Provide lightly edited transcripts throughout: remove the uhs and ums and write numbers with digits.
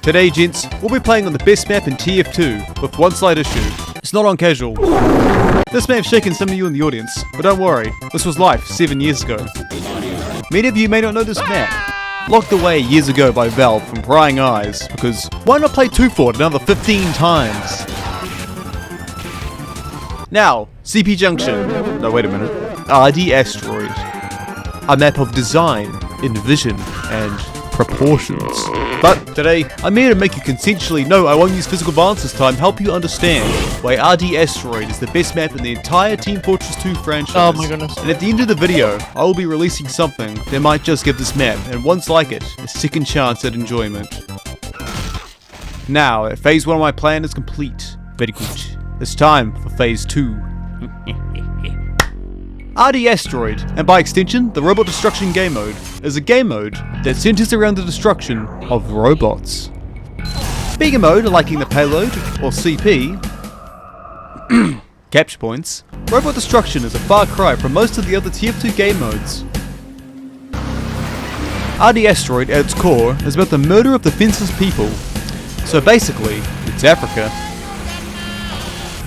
Today, gents, we'll be playing on the best map in TF2, with one slight issue. It's not on casual. This may have shaken some of you in the audience, but don't worry, this was life 7 years ago. Many of you may not know this map. Locked away years ago by Valve from prying eyes, because why not play 2 for it another 15 times? Now, CP Junction. No, wait a minute. RD Asteroid. A map of design, envision, and proportions. But today, I'm here to make you consensually know I won't use physical violence this time, help you understand why RD Asteroid is the best map in the entire Team Fortress 2 franchise. Oh my goodness. And at the end of the video, I will be releasing something that might just give this map, and once like it, a second chance at enjoyment. Now, phase 1 of my plan is complete. Very good. It's time for phase 2. RD Asteroid, and by extension, the Robot Destruction game mode, is a game mode that centers around the destruction of robots. Speaking mode, liking the payload, or CP, capture points, Robot Destruction is a far cry from most of the other TF2 game modes. RD Asteroid, at its core, is about the murder of defenseless people. So basically, it's Africa.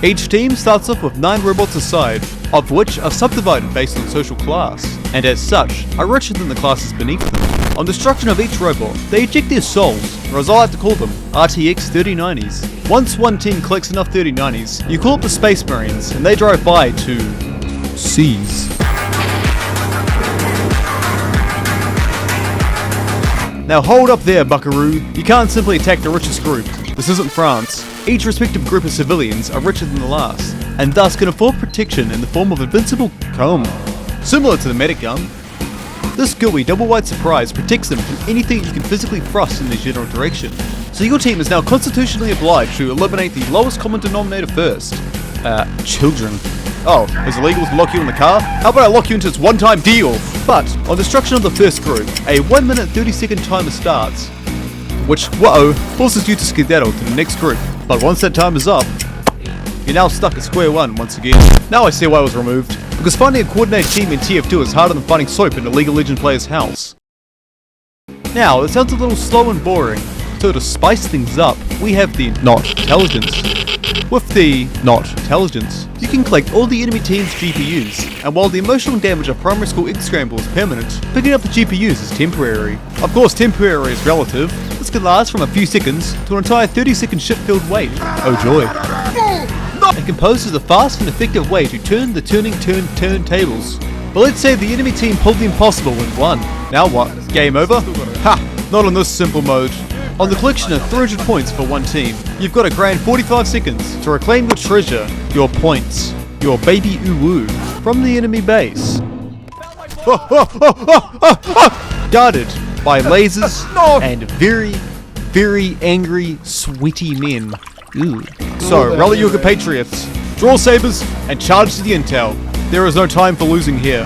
Each team starts off with 9 robots a side, of which are subdivided based on social class, and as such, are richer than the classes beneath them. On destruction of each robot, they eject their souls, or as I like to call them, RTX 3090s. Once one team collects enough 3090s, you call up the Space Marines, and they drive by to seize. Now hold up there, buckaroo. You can't simply attack the richest group. This isn't France. Each respective group of civilians are richer than the last, and thus can afford protection in the form of invincible comb. Similar to the medic gun, this gooey double-wide surprise protects them from anything you can physically thrust in their general direction. So your team is now constitutionally obliged to eliminate the lowest common denominator first. Children. Oh, is it illegal to lock you in the car? How about I lock you into this one-time deal? But, on destruction of the first group, a 1 minute 30-second timer starts, which, forces you to skedaddle to the next group. But once that time is up, you're now stuck at square one once again. Now I see why it was removed, because finding a coordinated team in TF2 is harder than finding soap in a League of Legends player's house. Now, it sounds a little slow and boring, so to spice things up, we have the not intelligence. With the not intelligence, you can collect all the enemy team's GPUs, and while the emotional damage of primary school egg scramble is permanent, picking up the GPUs is temporary. Of course, temporary is relative. This can last from a few seconds to an entire 30-second ship-filled wait. Oh joy. It composes a fast and effective way to turn the turntables. But let's say the enemy team pulled the impossible and won. Now what? Game over? Ha! Not on this simple mode. On the collection of 300 points for one team, you've got a grand 45 seconds to reclaim your treasure, your points, your baby uwu, from the enemy base. Guarded by lasers and very, very angry, sweaty men. Ooh. So, rally your compatriots, draw sabers, and charge to the intel. There is no time for losing here.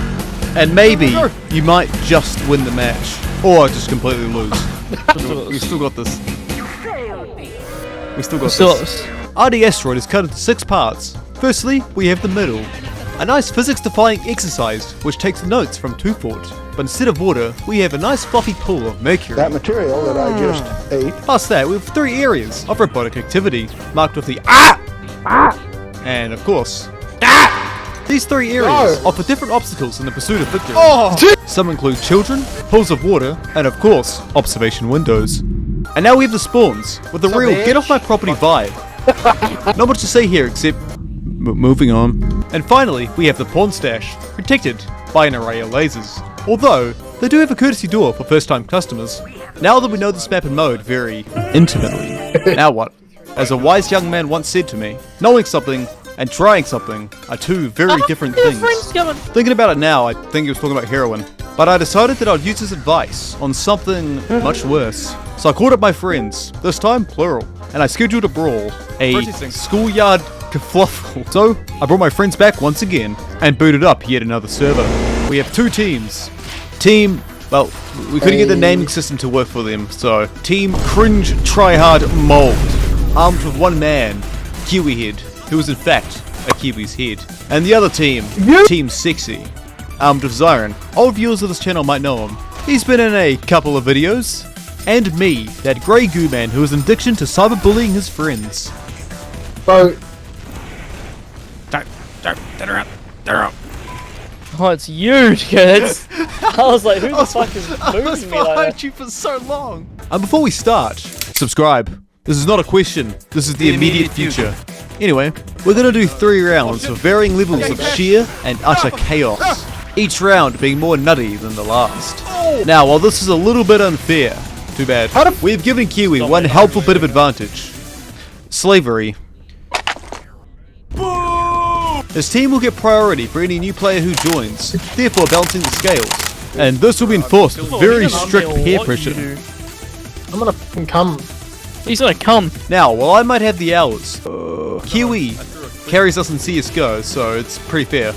And maybe you might just win the match, or just completely lose. We still got this. We still got this. RD Asteroid is cut into 6 parts. Firstly, we have the middle. A nice physics-defying exercise which takes notes from 2 Fort. But instead of water, we have a nice fluffy pool of mercury. That material that I just ate. Plus that, we have 3 areas of robotic activity, marked with the and of course, These 3 areas offer different obstacles in the pursuit of victory. Some include children, pools of water, and of course, observation windows. And now we have the spawns, with the real get off my property vibe. Not much to say here except moving on. And finally, we have the pawn stash, protected by an array of lasers. Although, they do have a courtesy door for first-time customers. Now that we know this map and mode very intimately, now what? As a wise young man once said to me, knowing something and trying something are 2 very different things. Thinking about it now, I think he was talking about heroin. But I decided that I'd use his advice on something much worse. So I called up my friends, this time plural, and I scheduled a brawl, a schoolyard kerfluffle. So I brought my friends back once again and booted up yet another server. We have 2 teams. Well, we couldn't get the naming system to work for them, so Team Cringe Tryhard Mold, armed with 1 man, Kiwi Head, who was in fact a Kiwi's head. And the other team, Team Sexy, armed with Zyron. Old viewers of this channel might know him. He's been in a couple of videos. And me, that grey goo man who has an addiction to cyberbullying his friends. Bro, Oh, it's you, kids. I was like, who the fuck is moving me like that? you for so long. And before we start, subscribe. This is not a question. This is the immediate future. Anyway, we're gonna do 3 rounds of varying levels of sheer and utter chaos. Each round being more nutty than the last. Now, while this is a little bit unfair, too bad, we've given Kiwi one helpful bit of advantage. Slavery. His team will get priority for any new player who joins, therefore balancing the scales. And this will be enforced with very strict peer pressure. I'm gonna fucking come. He's gonna come. Now, while I might have the hours, Kiwi carries us in CSGO, so it's pretty fair.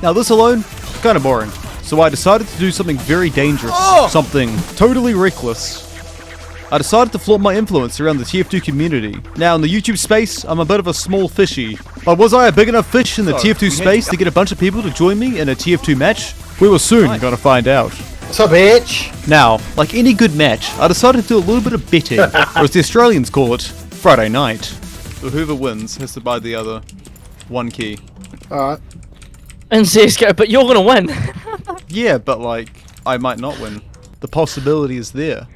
Now this alone, kinda boring. So I decided to do something very dangerous, something totally reckless. I decided to flaunt my influence around the TF2 community. Now in the YouTube space, I'm a bit of a small fishy. But was I a big enough fish in the TF2 space to get a bunch of people to join me in a TF2 match? We were soon gonna find out. What's up, bitch? Now, like any good match, I decided to do a little bit of betting, or as the Australians call it, Friday night. So whoever wins has to buy the other 1 key. Alright. In CSGO, but you're gonna win. Yeah, but like, I might not win. The possibility is there.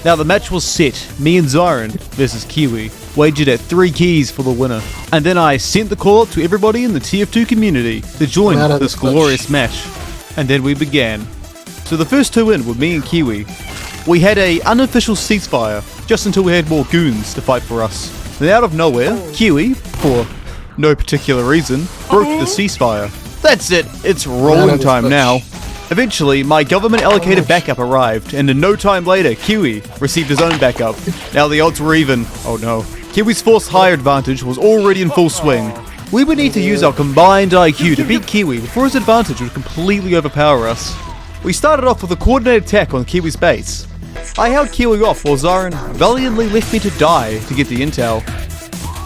Now the match was set, me and Zyron versus Kiwi, wagered at 3 keys for the winner. And then I sent the call out to everybody in the TF2 community to join this glorious match. And then we began. So the first 2 in were me and Kiwi. We had a unofficial ceasefire, just until we had more goons to fight for us. Then out of nowhere, Kiwi, for no particular reason, broke the ceasefire. That's it, it's rolling time now. Eventually, my government allocated backup arrived, and in no time later, Kiwi received his own backup. Now the odds were even. Oh no. Kiwi's force higher advantage was already in full swing. We would need to use our combined IQ to beat Kiwi before his advantage would completely overpower us. We started off with a coordinated attack on Kiwi's base. I held Kiwi off while Zyron valiantly left me to die to get the intel.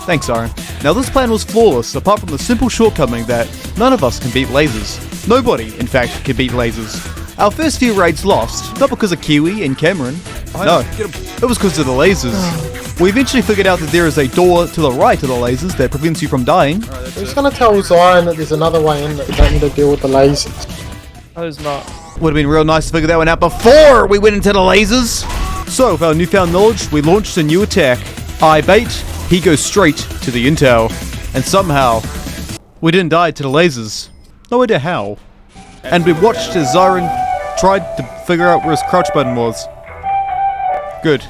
Thanks, Zyron. Now this plan was flawless, apart from the simple shortcoming that none of us can beat lasers. Nobody, in fact, can beat lasers. Our first few raids lost, not because of Kiwi and Cameron. No, it was because of the lasers. We eventually figured out that there is a door to the right of the lasers that prevents you from dying. I'm just gonna tell Zion that there's another way in that you don't need to deal with the lasers. I was not. Would have been real nice to figure that one out before we went into the lasers. So, with our newfound knowledge, we launched a new attack. I bait, he goes straight to the intel. And somehow, we didn't die to the lasers. No idea how. And we watched as Zyron tried to figure out where his crouch button was. Good.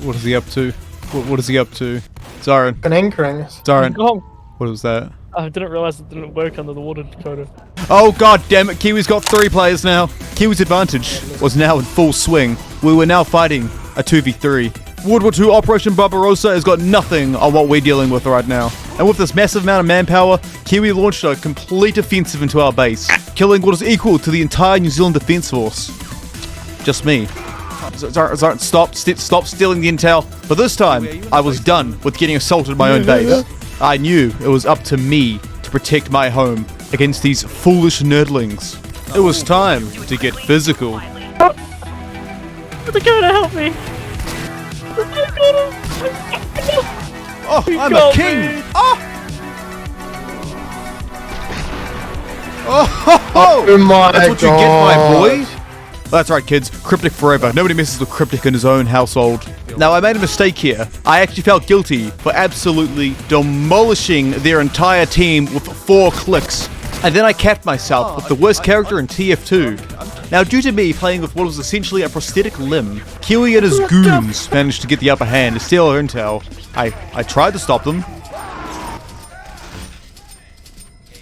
What is he up to? What is he up to? Zyron. An anchoring. Zyron. Oh, What was that? I didn't realize it didn't work under the water decoder. Oh god damn it, Kiwi's got 3 players now. Kiwi's advantage was now in full swing. We were now fighting a 2v3. World War II Operation Barbarossa has got nothing on what we're dealing with right now. And with this massive amount of manpower, Kiwi launched a complete offensive into our base, killing what is equal to the entire New Zealand Defence Force. Just me. Stop stealing the intel. But this time, I was done with getting assaulted in my own base. I knew it was up to me to protect my home against these foolish nerdlings. It was time to get physical. They're gonna help me. Oh, I'm a king! Oh! Oh my That's what you god. get, my boy! That's right, kids. Cryptic forever. Nobody messes with Cryptic in his own household. Now, I made a mistake here. I actually felt guilty for absolutely demolishing their entire team with 4 clicks. And then I capped myself with the worst character in TF2. Now, due to me playing with what was essentially a prosthetic limb, Kiwi and his goons managed to get the upper hand to steal our intel. I tried to stop them.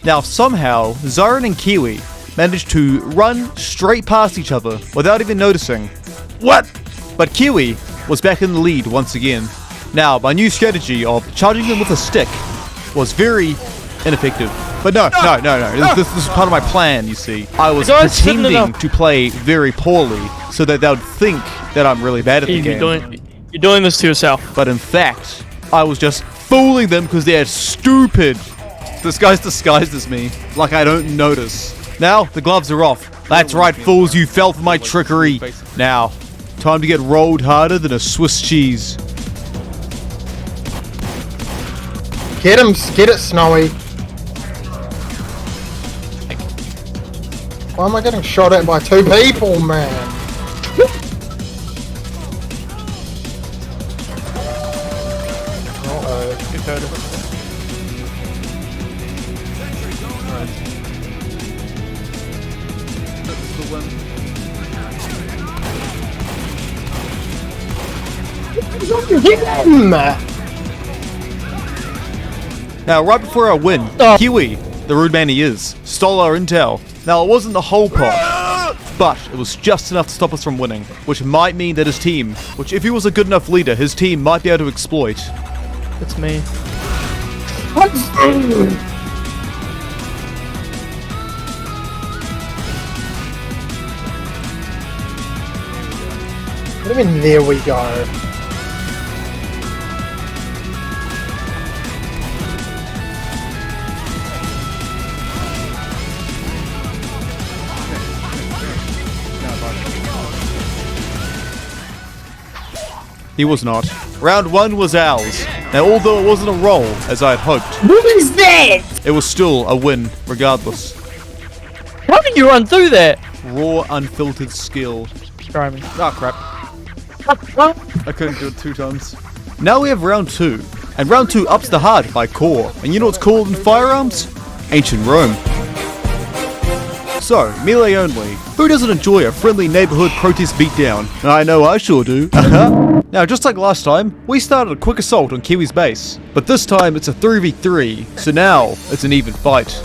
Now, somehow, Zyron and Kiwi managed to run straight past each other without even noticing. What? But Kiwi was back in the lead once again. Now, my new strategy of charging them with a stick was very ineffective. But no. This is part of my plan, you see. I was pretending to play very poorly so that they would think that I'm really bad at the game. You're doing this to yourself. But in fact, I was just fooling them because they're stupid. This guy's disguised as me, like I don't notice. Now, the gloves are off. That's right, fools, you fell for my trickery. Now, Time to get rolled harder than a Swiss cheese. Get him, get it, Snowy. Why am I getting shot at by 2 people, man? Uh-oh. You've heard of it. Now, right before our win, Kiwi, the rude man he is, stole our intel. Now, it wasn't the whole pot, but it was just enough to stop us from winning, which might mean that his team, which if he was a good enough leader, his team might be able to exploit. It's me. What do you mean, there we go? He was not. Round 1 was ours. Now, although it wasn't a roll, as I had hoped, What is that? it was still a win, regardless. How did you run through that? Raw, unfiltered skill. Try me. Ah, crap. I couldn't do it 2 times. Now we have round 2. And round 2 ups the hard by core. And you know what's called in firearms? Ancient Rome. So, melee only. Who doesn't enjoy a friendly neighborhood protest beatdown? I know I sure do. Now, just like last time, we started a quick assault on Kiwi's base. But this time, it's a 3v3, so now it's an even fight.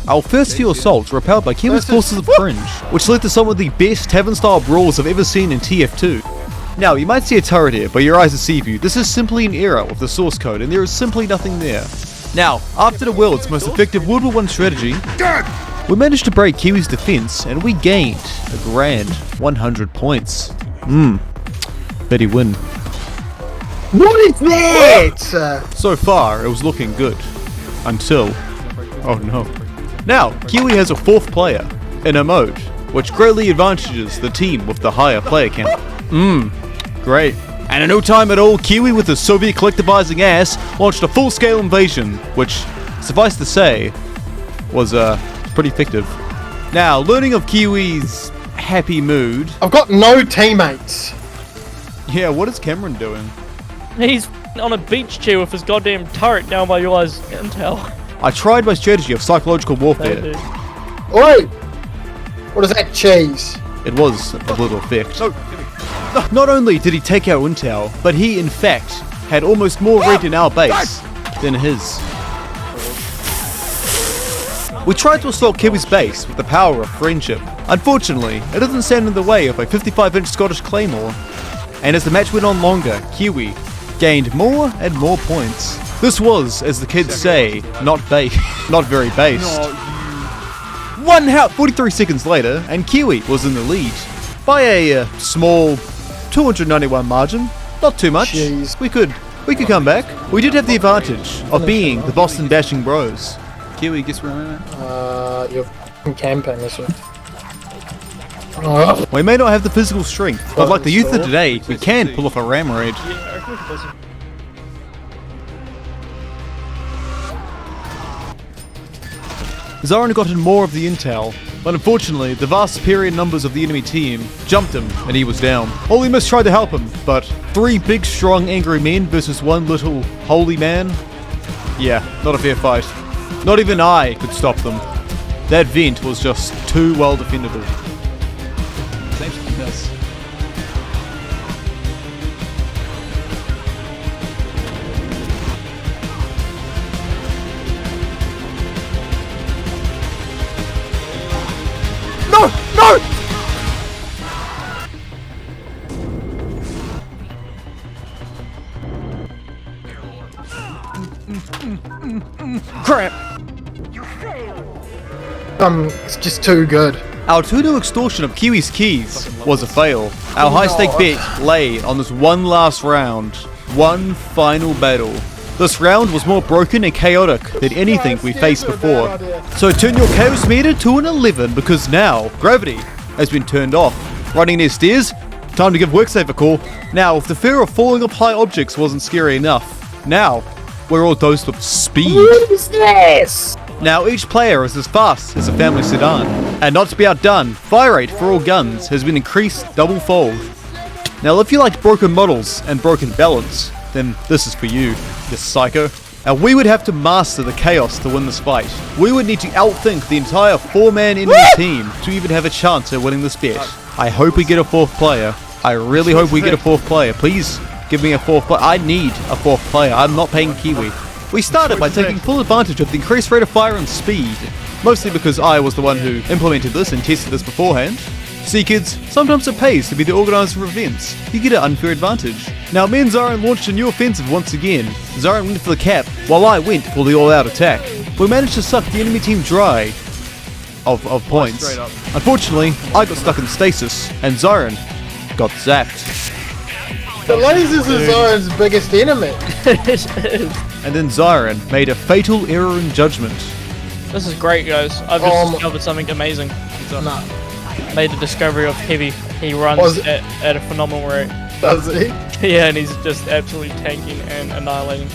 Our first few assaults were repelled by Kiwi's forces of cringe, which led to some of the best tavern-style brawls I've ever seen in TF2. Now, you might see a turret here, but your eyes deceive you. This is simply an error with the source code, and there is simply nothing there. Now, after the world's most effective World War 1 strategy, we managed to break Kiwi's defense, and we gained a grand 100 points. Betty win. What is that? So far, it was looking good. Until... oh no. Now, Kiwi has a 4th player, in a mode, which greatly advantages the team with the higher player count. Great. And in no time at all, Kiwi with his Soviet collectivizing ass launched a full-scale invasion, which, suffice to say, was pretty effective. Now, learning of Kiwi's happy mood... I've got no teammates. Yeah, what is Cameron doing? He's on a beach chair with his goddamn turret down by your guys' intel. I tried my strategy of psychological warfare. Oi! What is that cheese? It was of little effect. Not only did he take our intel, but he in fact had almost more raid in our base than his. We tried to assault Kiwi's base with the power of friendship. Unfortunately, it doesn't stand in the way of a 55-inch Scottish Claymore. And as the match went on longer, Kiwi gained more and more points. This was, as the kids say, not very based. 43 seconds later, and Kiwi was in the lead. By a small 291 margin. Not too much. Jeez. We could come back. We did have the advantage of being the Boston Bashing Bros. Kiwi, guess where I'm at? You're camping, isn't it? We may not have the physical strength, but like the youth of today, we can pull off a ram raid. Zarin got in more of the intel, but unfortunately, the vast superior numbers of the enemy team jumped him and he was down. Olimus tried to help him, but 3 big, strong, angry men versus 1 little holy man? Yeah, not a fair fight. Not even I could stop them. That vent was just too well defendable. No! Crap! It's just too good. Our 2-2 extortion of Kiwi's keys was a fail. Our high-stake bet lay on this one last round. One final battle. This round was more broken and chaotic than anything we faced before. So turn your chaos meter to an 11 because now gravity has been turned off. Running near stairs? Time to give WorkSafe a call. Now, if the fear of falling off high objects wasn't scary enough, now we're all dosed with speed. What is this? Now, each player is as fast as a family sedan. And not to be outdone, fire rate for all guns has been increased double-fold. Now, if you liked broken models and broken balance, then this is for you, you psycho. Now, we would have to master the chaos to win this fight. We would need to outthink the entire 4-man enemy team to even have a chance at winning this bet. I hope we get a 4th player. I really hope we get a 4th player. Please give me a 4th player. I need a 4th player. I'm not paying Kiwi. We started by taking full advantage of the increased rate of fire and speed. Mostly because I was the one who implemented this and tested this beforehand. See kids, sometimes it pays to be the organizer of events. You get an unfair advantage. Now me and Zarin launched a new offensive once again. Zarin went for the cap, while I went for the all-out attack. We managed to suck the enemy team dry of points. Unfortunately, I got stuck in stasis, and Zarin got zapped. The lasers are Zarin's biggest enemy. And then Zarin made a fatal error in judgment. This is great, guys. I've just discovered something amazing. No. Made the discovery of Heavy. He runs at a phenomenal rate. Does he? Yeah, and he's just absolutely tanking and annihilating.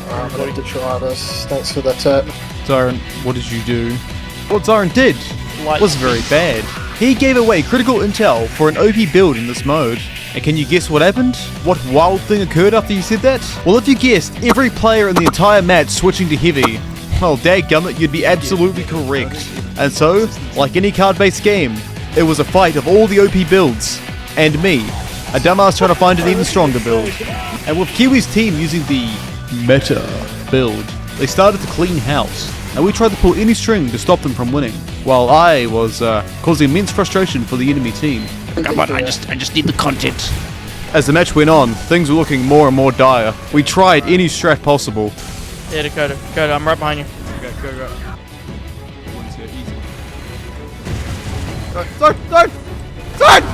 I'm going to try this. Thanks for the tip. Zarin, what did you do? What Zarin did was very bad. He gave away critical intel for an OP build in this mode. And can you guess what happened? What wild thing occurred after you said that? Well, if you guessed every player in the entire match switching to Heavy, well, dadgummit, you'd be absolutely correct. And so, like any card-based game, it was a fight of all the OP builds, and me, a dumbass trying to find an even stronger build. And with Kiwi's team using the meta build, they started to clean house, and we tried to pull any string to stop them from winning, while I was causing immense frustration for the enemy team. Come on, I just need the content. As the match went on, things were looking more and more dire. We tried any strat possible. Yeah, Dakota, I'm right behind you. Go. Start!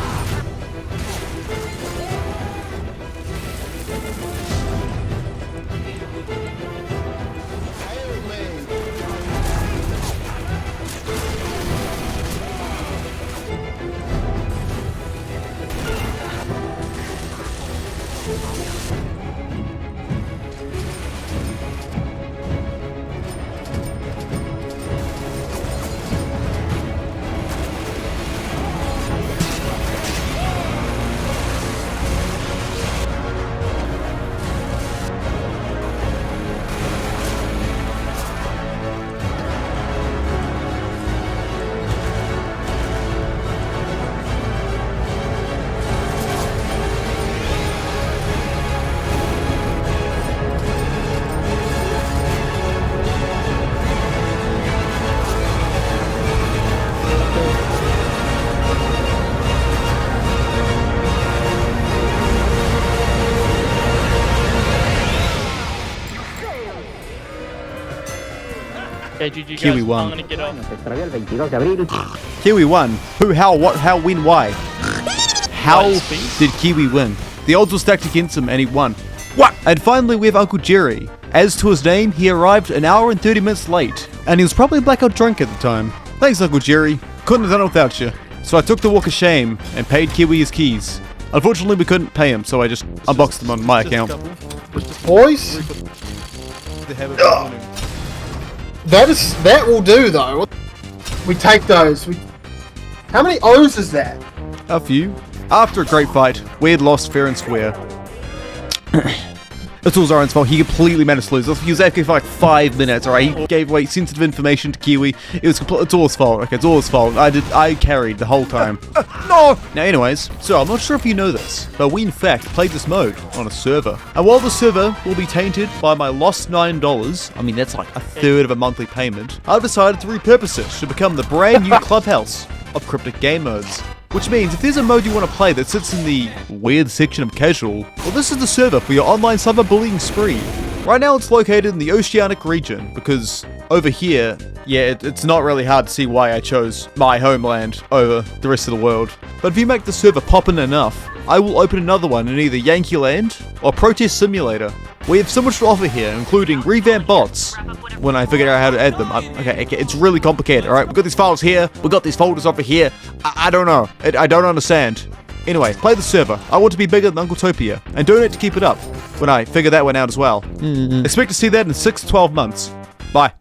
Okay, GG Kiwi guys, won. I'm gonna get off. Kiwi won. Who, how, what, how, when, why? How did Kiwi win? The odds were stacked against him and he won. What? And finally we have Uncle Jerry. As to his name, he arrived an hour and 30 minutes late. And he was probably blackout drunk at the time. Thanks, Uncle Jerry. Couldn't have done it without you. So I took the walk of shame and paid Kiwi his keys. Unfortunately, we couldn't pay him, so I just unboxed them on my account. Boys? That will do though. We take those. How many O's is that? A few. After a great fight, we had lost fair and square. It's all Zarin's fault. He completely managed to lose. He was AFK for like 5 minutes, alright? He gave away sensitive information to Kiwi. It's all his fault. Okay, it's all his fault. I carried the whole time. No! Now anyways, so I'm not sure if you know this, but we in fact played this mode on a server. And while the server will be tainted by my lost $9, I mean that's like a third of a monthly payment, I've decided to repurpose it to become the brand new Clubhouse of Cryptic Gamemodes. Which means if there's a mode you want to play that sits in the weird section of casual, well this is the server for your online cyberbullying spree. Right now it's located in the Oceanic region, because over here, yeah, it's not really hard to see why I chose my homeland over the rest of the world. But if you make the server poppin' enough, I will open another one in either Yankee Land or Protest Simulator. We have so much to offer here, including revamped bots, when I figure out how to add them. Okay, it's really complicated, alright? We've got these files here, we've got these folders over here. I don't know. I don't understand. Anyway, play the server. I want to be bigger than Uncletopia, and donate to keep it up when I figure that one out as well. Expect to see that in 6 to 12 months. Bye.